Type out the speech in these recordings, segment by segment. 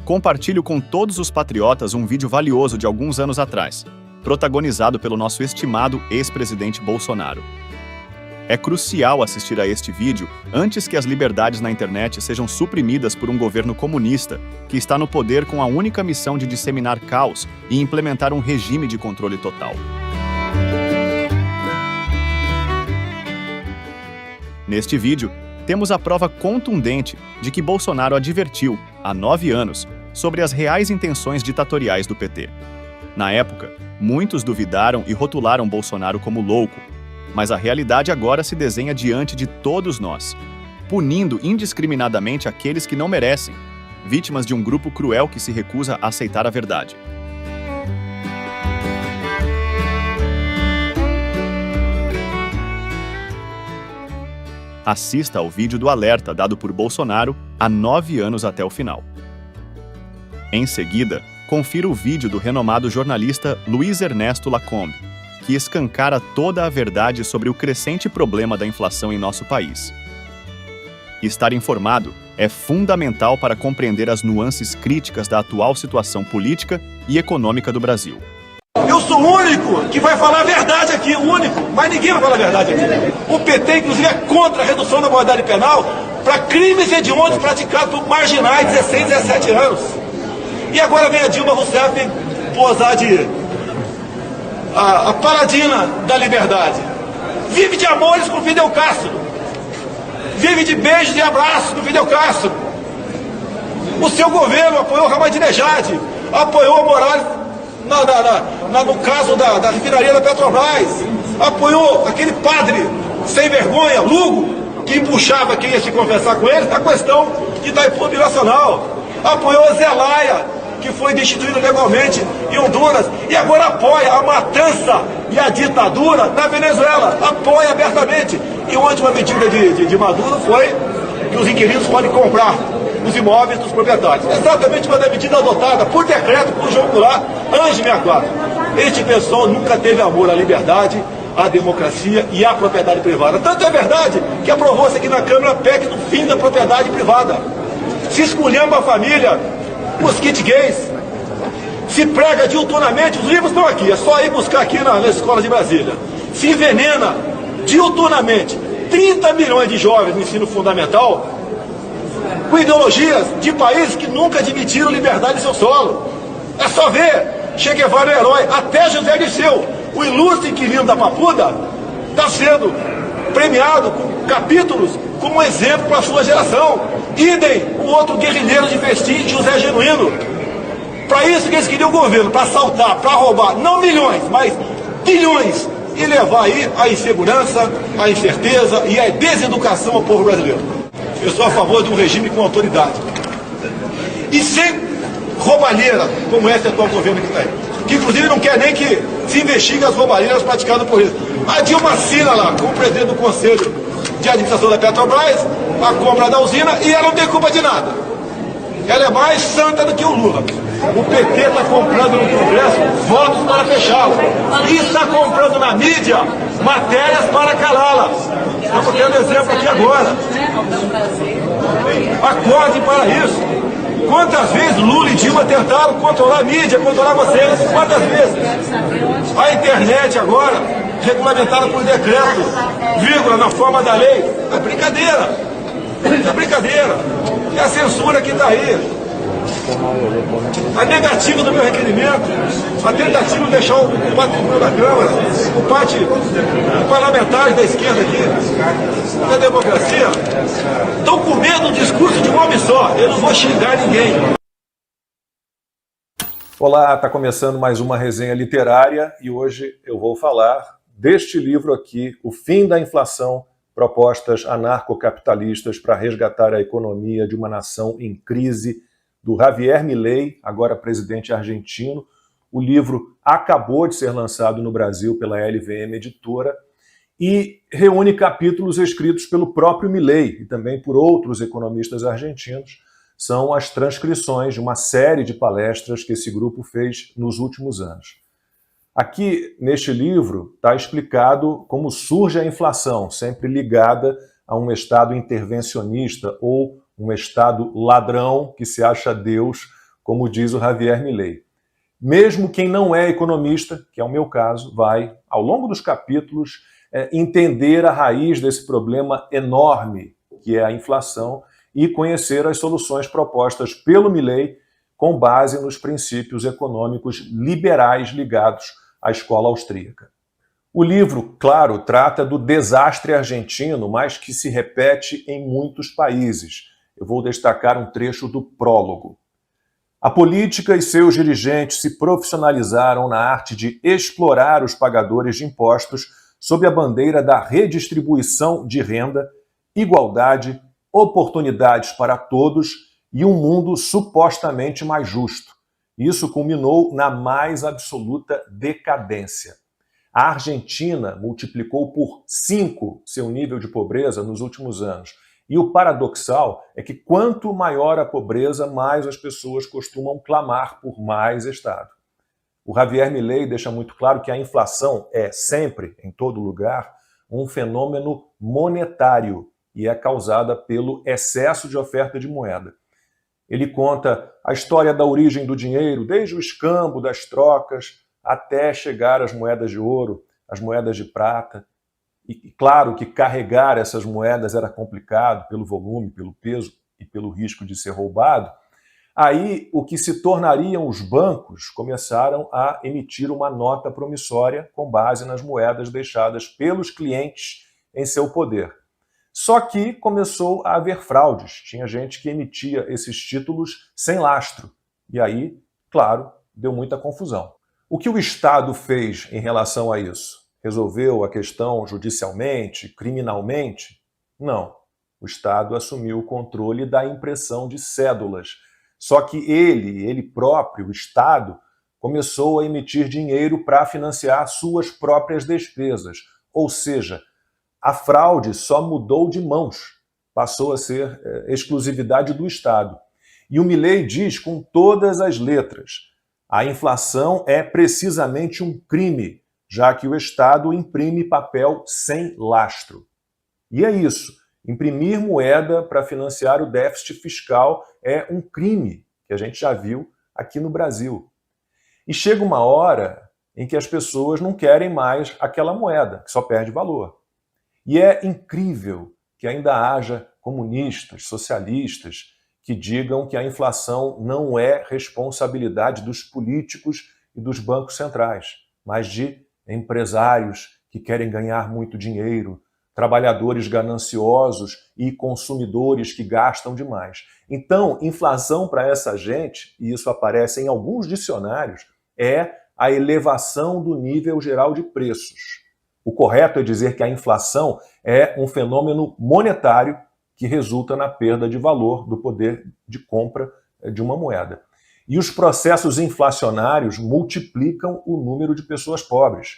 compartilho com todos os patriotas um vídeo valioso de alguns anos atrás, protagonizado pelo nosso estimado ex-presidente Bolsonaro. É crucial assistir a este vídeo antes que as liberdades na internet sejam suprimidas por um governo comunista que está no poder com a única missão de disseminar caos e implementar um regime de controle total. Neste vídeo, temos a prova contundente de que Bolsonaro advertiu, há 9 anos, sobre as reais intenções ditatoriais do PT. Na época, muitos duvidaram e rotularam Bolsonaro como louco, mas a realidade agora se desenha diante de todos nós, punindo indiscriminadamente aqueles que não merecem, vítimas de um grupo cruel que se recusa a aceitar a verdade. Assista ao vídeo do alerta dado por Bolsonaro há 9 anos até o final. Em seguida, confira o vídeo do renomado jornalista Luiz Ernesto Lacombe, que escancara toda a verdade sobre o crescente problema da inflação em nosso país. Estar informado é fundamental para compreender as nuances críticas da atual situação política e econômica do Brasil. Eu sou o único que vai falar a verdade aqui, o único, mas ninguém vai falar a verdade aqui. O PT, inclusive, é contra a redução da maioridade penal para crimes hediondos praticados por marginais de 16, 17 anos. E agora vem a Dilma Rousseff posar de a paladina da liberdade. Vive de amores com Fidel Castro. Vive de beijos e abraços com Fidel Castro. O seu governo apoiou Ahmadinejad, apoiou Morales no caso da refinaria da Petrobras, apoiou aquele padre sem vergonha, Lugo, que empuxava quem ia se conversar com ele na questão de Itaipu Binacional, apoiou Zelaya, que foi destituído legalmente em Honduras, e agora apoia a matança e a ditadura na Venezuela, apoia abertamente. E a última medida de Maduro foi que os inquilinos podem comprar os imóveis dos proprietários. Exatamente uma medida adotada por decreto por João Goulart, antes de 64. Este pessoal nunca teve amor à liberdade, à democracia e à propriedade privada. Tanto é verdade que aprovou-se aqui na Câmara a PEC do fim da propriedade privada. Se esculhamba a família, os kit gays, se prega diuturnamente, os livros estão aqui, é só ir buscar aqui na escola de Brasília. Se envenena diuturnamente 30 milhões de jovens no ensino fundamental com ideologias de países que nunca admitiram liberdade em seu solo. É só ver, Che Guevara é um herói, até José Dirceu, o ilustre inquilino da Papuda, está sendo premiado com capítulos como exemplo para a sua geração. Idem o outro guerrilheiro de festim, José Genuíno. Para isso que eles queriam o governo, para assaltar, para roubar, não milhões, mas bilhões, e levar aí a insegurança, a incerteza e a deseducação ao povo brasileiro. Eu sou a favor de um regime com autoridade. E sem roubalheira, como esse atual governo que está aí. Que inclusive não quer nem que se investigue as roubalheiras praticadas por eles. A Dilma assina lá, como presidente do Conselho de Administração da Petrobras, a compra da usina, e ela não tem culpa de nada. Ela é mais santa do que o Lula. O PT está comprando no Congresso votos para fechá-la. E está comprando na mídia matérias para calá-la. Estamos tendo exemplo aqui agora. Acordem para isso. Quantas vezes Lula e Dilma tentaram controlar a mídia, controlar vocês? Quantas vezes? A internet agora, regulamentada por decreto, vírgula, na forma da lei. É brincadeira. É brincadeira. É a censura que está aí. A negativa do meu requerimento, a tentativa de deixar o patrimônio da Câmara, o parlamentares da esquerda aqui, da democracia, estão com medo do discurso de um homem só. Eu não vou xingar ninguém. Olá, está começando mais uma resenha literária e hoje eu vou falar deste livro aqui, O Fim da Inflação, Propostas Anarcocapitalistas para Resgatar a Economia de uma Nação em Crise, do Javier Milei, agora presidente argentino. O livro acabou de ser lançado no Brasil pela LVM Editora e reúne capítulos escritos pelo próprio Milei e também por outros economistas argentinos. São as transcrições de uma série de palestras que esse grupo fez nos últimos anos. Aqui, neste livro, está explicado como surge a inflação, sempre ligada a um Estado intervencionista ou um Estado ladrão que se acha Deus, como diz o Javier Milei. Mesmo quem não é economista, que é o meu caso, vai, ao longo dos capítulos, entender a raiz desse problema enorme que é a inflação e conhecer as soluções propostas pelo Milei com base nos princípios econômicos liberais ligados à escola austríaca. O livro, claro, trata do desastre argentino, mas que se repete em muitos países. Eu vou destacar um trecho do prólogo. A política e seus dirigentes se profissionalizaram na arte de explorar os pagadores de impostos sob a bandeira da redistribuição de renda, igualdade, oportunidades para todos e um mundo supostamente mais justo. Isso culminou na mais absoluta decadência. A Argentina multiplicou por 5 seu nível de pobreza nos últimos anos. E o paradoxal é que quanto maior a pobreza, mais as pessoas costumam clamar por mais Estado. O Javier Milei deixa muito claro que a inflação é sempre, em todo lugar, um fenômeno monetário e é causada pelo excesso de oferta de moeda. Ele conta a história da origem do dinheiro, desde o escambo das trocas até chegar às moedas de ouro, às moedas de prata. E claro que carregar essas moedas era complicado pelo volume, pelo peso e pelo risco de ser roubado. Aí, o que se tornariam os bancos começaram a emitir uma nota promissória com base nas moedas deixadas pelos clientes em seu poder. Só que começou a haver fraudes. Tinha gente que emitia esses títulos sem lastro. E aí, claro, deu muita confusão. O que o Estado fez em relação a isso? Resolveu a questão judicialmente, criminalmente? Não. O Estado assumiu o controle da impressão de cédulas. Só que ele próprio, o Estado, começou a emitir dinheiro para financiar suas próprias despesas. Ou seja, a fraude só mudou de mãos, passou a ser exclusividade do Estado. E o Milei diz com todas as letras, a inflação é precisamente um crime, já que o Estado imprime papel sem lastro. E é isso, imprimir moeda para financiar o déficit fiscal é um crime, que a gente já viu aqui no Brasil. E chega uma hora em que as pessoas não querem mais aquela moeda, que só perde valor. E é incrível que ainda haja comunistas, socialistas, que digam que a inflação não é responsabilidade dos políticos e dos bancos centrais, mas de empresários que querem ganhar muito dinheiro, trabalhadores gananciosos e consumidores que gastam demais. Então, inflação para essa gente, e isso aparece em alguns dicionários, é a elevação do nível geral de preços. O correto é dizer que a inflação é um fenômeno monetário que resulta na perda de valor do poder de compra de uma moeda. E os processos inflacionários multiplicam o número de pessoas pobres.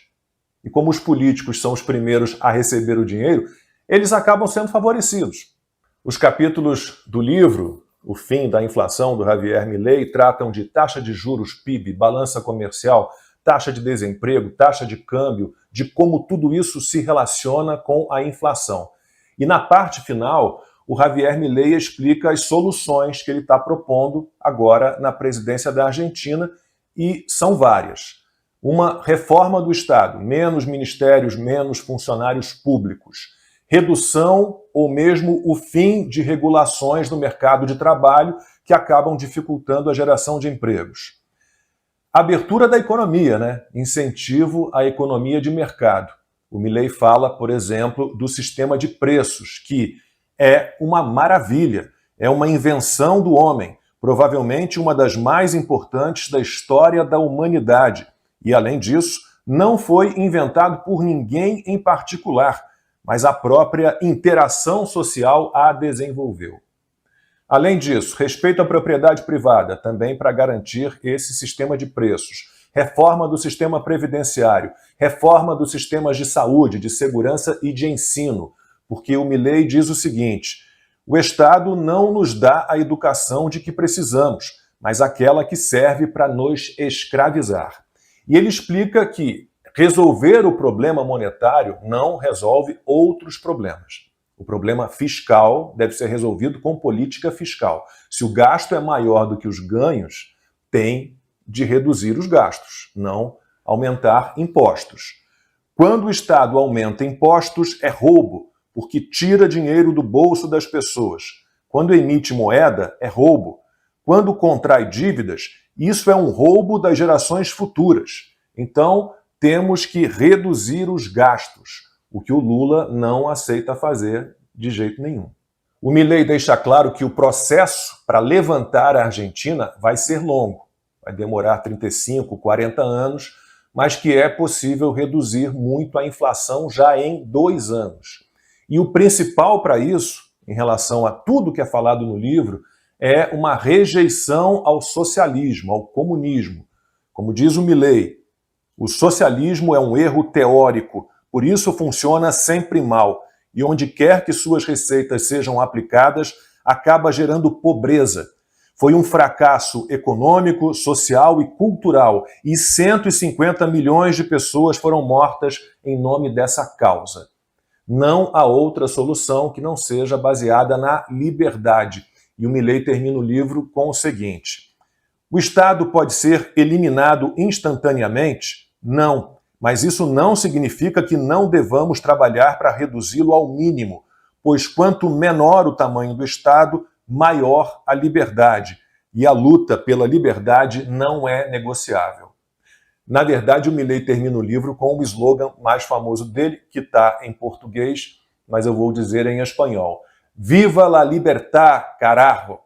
E como os políticos são os primeiros a receber o dinheiro, eles acabam sendo favorecidos. Os capítulos do livro, O Fim da Inflação, do Javier Milei, tratam de taxa de juros PIB, balança comercial, taxa de desemprego, taxa de câmbio, de como tudo isso se relaciona com a inflação. E na parte final, o Javier Milei explica as soluções que ele está propondo agora na presidência da Argentina, e são várias. Uma reforma do Estado, menos ministérios, menos funcionários públicos. Redução ou mesmo o fim de regulações no mercado de trabalho que acabam dificultando a geração de empregos. Abertura da economia, né? Incentivo à economia de mercado. O Milei fala, por exemplo, do sistema de preços, que é uma maravilha, é uma invenção do homem, provavelmente uma das mais importantes da história da humanidade. E, além disso, não foi inventado por ninguém em particular, mas a própria interação social a desenvolveu. Além disso, respeito à propriedade privada, também para garantir esse sistema de preços. Reforma do sistema previdenciário, reforma dos sistemas de saúde, de segurança e de ensino, porque o Milei diz o seguinte: o Estado não nos dá a educação de que precisamos, mas aquela que serve para nos escravizar. E ele explica que resolver o problema monetário não resolve outros problemas. O problema fiscal deve ser resolvido com política fiscal. Se o gasto é maior do que os ganhos, tem de reduzir os gastos, não aumentar impostos. Quando o Estado aumenta impostos, é roubo, porque tira dinheiro do bolso das pessoas. Quando emite moeda, é roubo. Quando contrai dívidas, isso é um roubo das gerações futuras. Então, temos que reduzir os gastos, o que o Lula não aceita fazer de jeito nenhum. O Milei deixa claro que o processo para levantar a Argentina vai ser longo, vai demorar 35, 40 anos, mas que é possível reduzir muito a inflação já em 2 anos. E o principal para isso, em relação a tudo que é falado no livro, é uma rejeição ao socialismo, ao comunismo. Como diz o Milei, o socialismo é um erro teórico, por isso funciona sempre mal, e onde quer que suas receitas sejam aplicadas, acaba gerando pobreza. Foi um fracasso econômico, social e cultural, e 150 milhões de pessoas foram mortas em nome dessa causa. Não há outra solução que não seja baseada na liberdade. E o Milei termina o livro com o seguinte: o Estado pode ser eliminado instantaneamente? Não, mas isso não significa que não devamos trabalhar para reduzi-lo ao mínimo, pois quanto menor o tamanho do Estado, maior a liberdade. E a luta pela liberdade não é negociável. Na verdade, o Milei termina o livro com o slogan mais famoso dele, que está em português, mas eu vou dizer em espanhol: Viva la libertad, carajo!